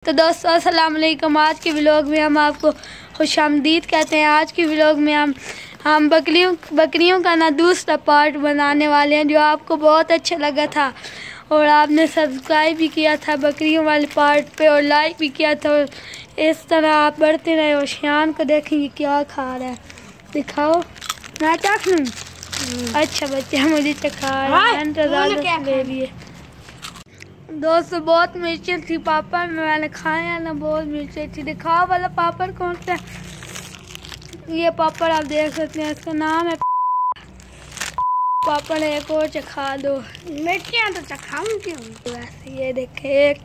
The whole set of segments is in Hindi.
तो दोस्तों अस्सलाम वालेकुम। आज के व्लॉग में हम आपको खुशामदीद कहते हैं। आज के व्लॉग में हम बकरियों का ना दूसरा पार्ट बनाने वाले हैं, जो आपको बहुत अच्छा लगा था और आपने सब्सक्राइब भी किया था बकरियों वाले पार्ट पे और लाइक भी किया था। और इस तरह आप बढ़ते रहे और शान को देखेंगे क्या खा रहा है। दिखाओ मैं चख लूँ। अच्छा बच्चा मुझे चखा ले लिए। दोस्तों बहुत मिर्चें थी पापड़ में, मैंने खाया ना, बहुत मिर्चें थी। दिखाओ वाला पापड़ कौन सा? ये पापड़ आप देख सकते हैं, इसका नाम है पापड़। एक और चखा दो। मिर्चियाँ तो चखाऊं क्यों? वैसे ये देखे, एक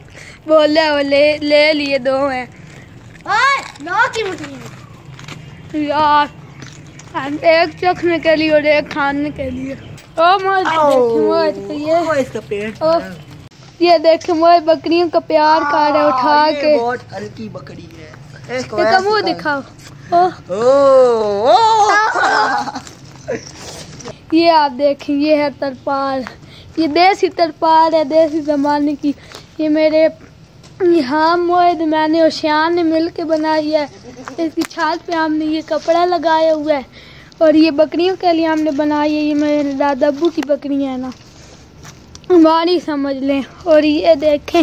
बोले वो ले लिए, दो हैं यार, एक चखने के लिए और एक खाने के लिए। ओ ये देखे मोए बकरियों का प्यार कर रहे उठा के। बहुत हल्की बकरी है। इसका मुँह दिखाओ। ये आप देखें, ये है तरपाल। ये देसी तरपाल है, देसी जमाने की। ये मेरे यहाँ मोद मैंने और शान ने मिल के बनाई है। इसकी छात पे हमने ये कपड़ा लगाया हुआ है और ये बकरियों के लिए हमने बनाई है। ये मेरे दादा अब्बू की बकरियाँ हैं ना, हमारी समझ लें। और ये देखें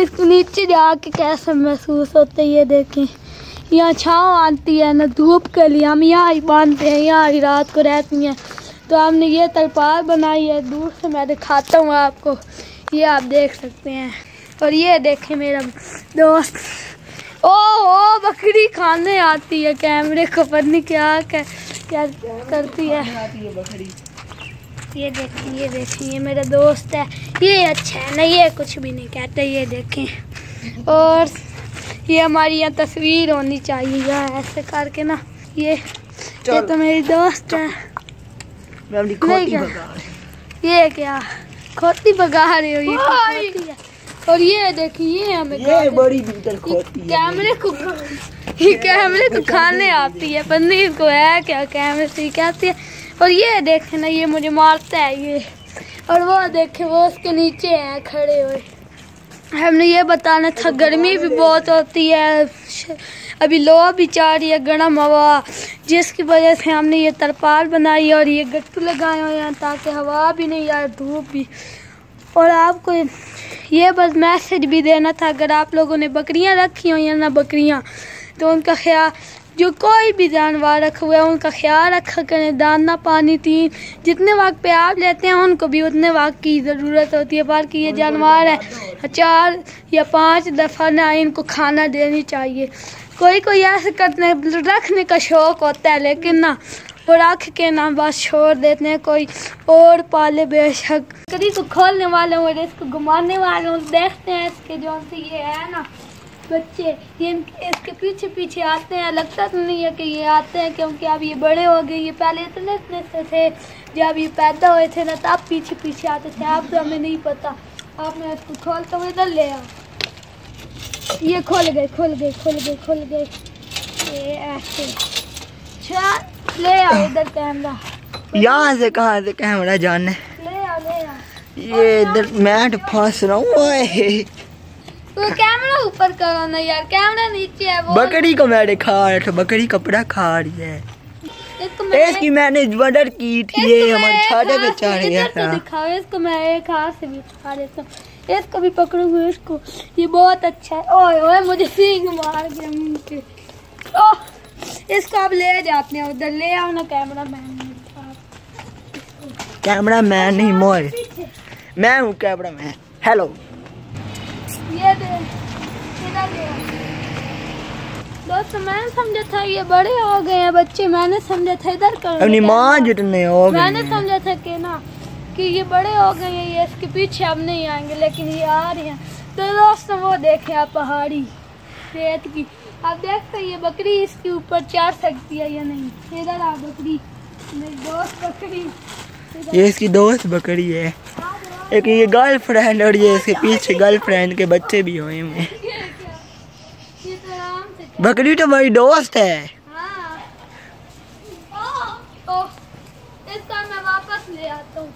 इसको नीचे जाके कैसा महसूस होता है। ये देखें यहाँ छाँव आती है ना धूप के लिए, हम यहाँ ही बांधते हैं, यहाँ ही रात को रहती हैं। तो हमने ये तरपाल बनाई है। दूर से मैं दिखाता हूँ आपको, ये आप देख सकते हैं। और ये देखें मेरा दोस्त, ओ बकरी खाने आती है। कैमरे को पता नहीं क्या करती है। ये देखें ये मेरा दोस्त है। ये अच्छा है ना, ये कुछ भी नहीं कहते। ये देखें, और ये हमारी यहाँ तस्वीर होनी चाहिए यार, ऐसे करके ना। ये तो मेरी दोस्त है। ये क्या खोती भगा रही हो? ये खोती है। और ये देखिए, ये हमें ये बड़ी खोती है। कैमरे को खाने आती है, पनीर को है क्या कैमरे से कहती है। और ये देखे ना, ये मुझे मारता है ये। और वो देखे, वो उसके नीचे हैं खड़े हुए। हमने ये बताना था, गर्मी भी बहुत होती है, अभी लो भी चाह रही है गर्म हवा, जिसकी वजह से हमने ये तरपाल बनाई और ये गट्टू लगाए हुए हैं ताकि हवा भी नहीं आए, धूप भी। और आपको ये बस मैसेज भी देना था, अगर आप लोगों ने बकरियां रखी हुई हैं ना, बकरियां, तो उनका ख्याल, जो कोई भी जानवर रखा हुआ है उनका ख्याल रखा करें। दाना पानी जितने वक्त पे आप लेते हैं उनको भी उतने वक्त की ज़रूरत होती है। बाकी ये जानवर है 4 या 5 दफ़ा ना इनको खाना देनी चाहिए। कोई ऐसे रखने का शौक़ होता है, लेकिन ना वो रख के ना बस छोड़ देते हैं। कोई और पाले बेशक। बकरी को खोलने वाले और इसको घुमाने वाले देखते हैं। इसके जो ये है ना बच्चे, ये इसके पीछे पीछे आते हैं। लगता तो नहीं है कि ये आते हैं, क्योंकि अब ये बड़े हो गए। ये पहले इतने से थे, जब ये पैदा हुए थे ना तब पीछे पीछे आते थे। अब तो हमें नहीं पता। अब मैं इसको खोलता हूँ, इधर ले आओ। ये खुल गए। ये ऐसे ले आओ इधर कैमरा। यहाँ से कहाँ से कैमरा जाने? ले आओ। ये इधर मैट फंस रहा हूँ। तो कैमरा ऊपर करो ना यार, कैमरा नीचे है। वो बकरी को मैंने खा रहा था, बकरी कपड़ा खा रही है। इसकी मैंने मर्डर की थी। ये हमारे छाते पे चढ़ गया था। दिखाओ इसको, मैं एक हाथ से भी खा लेता हूँ। इसको भी पकड़ो हुए इसको, ये बहुत अच्छा है। ओए मुझे सींग मार गया मुंह पे। इसको आप ले जाते हैं उधर, ले आओ ना कैमरा मैन। कैमरा मैन नहीं मोर, मैं हूँ कैमरा मैन। हेलो, ये दोस्तों मैंने समझा था ये बड़े हो गए हैं बच्चे। मैंने समझा था इधर कर, अपनी माँ जितने हो गए। मैंने समझा था कि ना कि ये बड़े हो गए हैं, ये इसके पीछे अब नहीं आएंगे, लेकिन ये आ रहे हैं। तो दोस्तों वो देखें आप, पहाड़ी रेत की आप देखते हैं। ये बकरी इसके ऊपर चढ़ सकती है या नहीं? इधर आ बकरी, मेरी दोस्त बकरी। ये इसकी दोस्त बकरी है, एक ये गर्लफ्रेंड, और ये इसके पीछे गर्लफ्रेंड के बच्चे भी हुए हैं। बकरी तो मेरी दोस्त है। हाँ। इसका मैं वापस ले आता हूँ।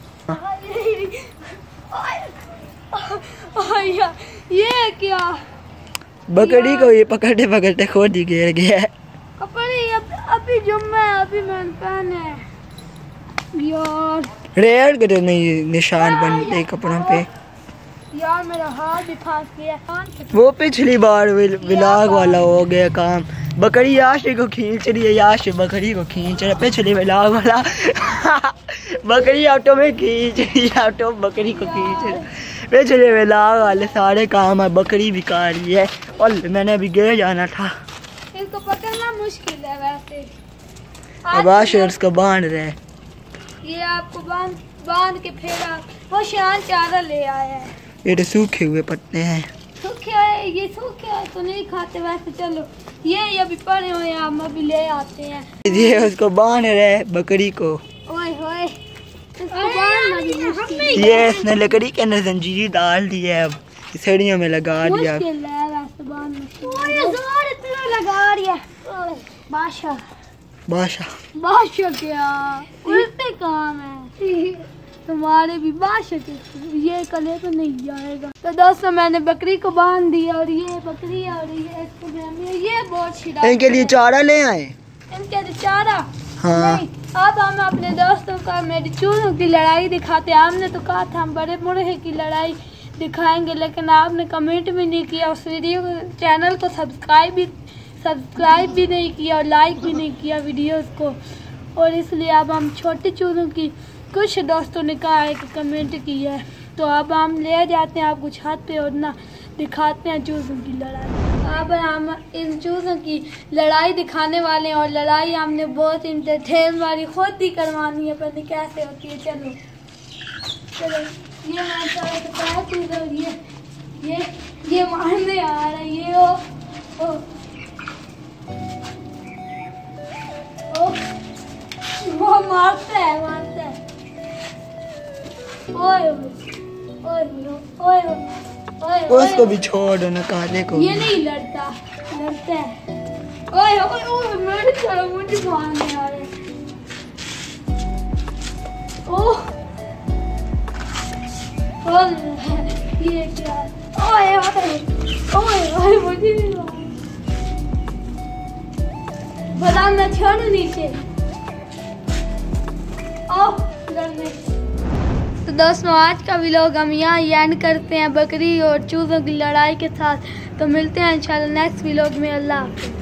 ये क्या बकरी को ये पकड़ते पकड़ते खुद ही गिर गया है। अभी जुम्मा है, अभी मैंने है यार। रेड के तो नहीं निशान बनते कपड़ों पे यार, मेरा हाथ भी फंस गया। वो पिछली बार व्लॉग वाला हो गया काम। बकरी याशी को खींच रही है, याशी बकरी को खींच रहा है। पिछली व्लॉग वाला बकरी ऑटो में खींच रही है, ऑटो बकरी को खींच रहा है। पिछले व्लॉग वाले सारे काम है, बकरी भी खा रही है। और मैंने अभी गए जाना था, इसको पकड़ना मुश्किल है वैसे। अब आशिर उसको बांध रहे। ये आपको बांध के फेरा। वो शान चारा ले आया है। ये तो सूखे हुए पत्ते हैं। सूखे है, ये सूखे है तो नहीं खाते वैसे। चलो ये अभी पड़े हुए हैं, हम अभी ले आते हैं। ये उसको बांध रहे बकरी को। ओए होए, इसको बांधना भी मुश्किल है। ये इसने लकड़ी के अंदर जंजीर डाल दी है, अब सीढ़ियों में लगा दिया। मुश्किल है वैसे बांधना। ओए जोर इतना लगा रही है। बादशाह बादशाह क्या उल्टे काम है तुम्हारे भी। बादशाह के ये कले तो नहीं जाएगा। तो दोस्तों, मैंने बकरी को बांध दिया और ये बकरी आ रही है इसको मैंने। ये बहुत शिरा इनके लिए चारा ले आए। इनके लिए चारा? हाँ। नहीं, अब हम अपने दोस्तों का मेरी चूहों की लड़ाई दिखाते हैं। हमने तो कहा था हम बड़े मुर्गे की लड़ाई दिखाएंगे, लेकिन आपने कमेंट भी नहीं किया, उस वीडियो चैनल को सब्सक्राइब भी नहीं किया और लाइक भी नहीं किया वीडियोस को। और इसलिए अब हम छोटे चूहों की, कुछ दोस्तों ने कहा है कि कमेंट किया है, तो अब हम ले जाते हैं आपको छत पे और ना दिखाते हैं चूहों की लड़ाई। अब हम इन चूहों की लड़ाई दिखाने वाले हैं और लड़ाई हमने बहुत इंटरटेन वाली खुद ही करवानी है, पता कैसे होती है। चलो ये हमारे साथ चूज और ये मारने आ रहा है। ये वो मारता है। ओए ओए ओए, उसको भी छोड़ दो ना, काले को। ये नहीं लड़ता है। ओए ओए ओए, मेरे चलो मुझे मारने आ रहे। ओह ये क्या? ओए ओए ओए, मुझे नहीं मार। बता मैं छोड़ू नीचे। ओह लड़ने। तो दोस्तों, आज का व्लॉग हम यहाँ एंड करते हैं बकरी और चूहों की लड़ाई के साथ। तो मिलते हैं इंशाल्लाह नेक्स्ट व्लॉग में। अल्लाह हाफ़िज़।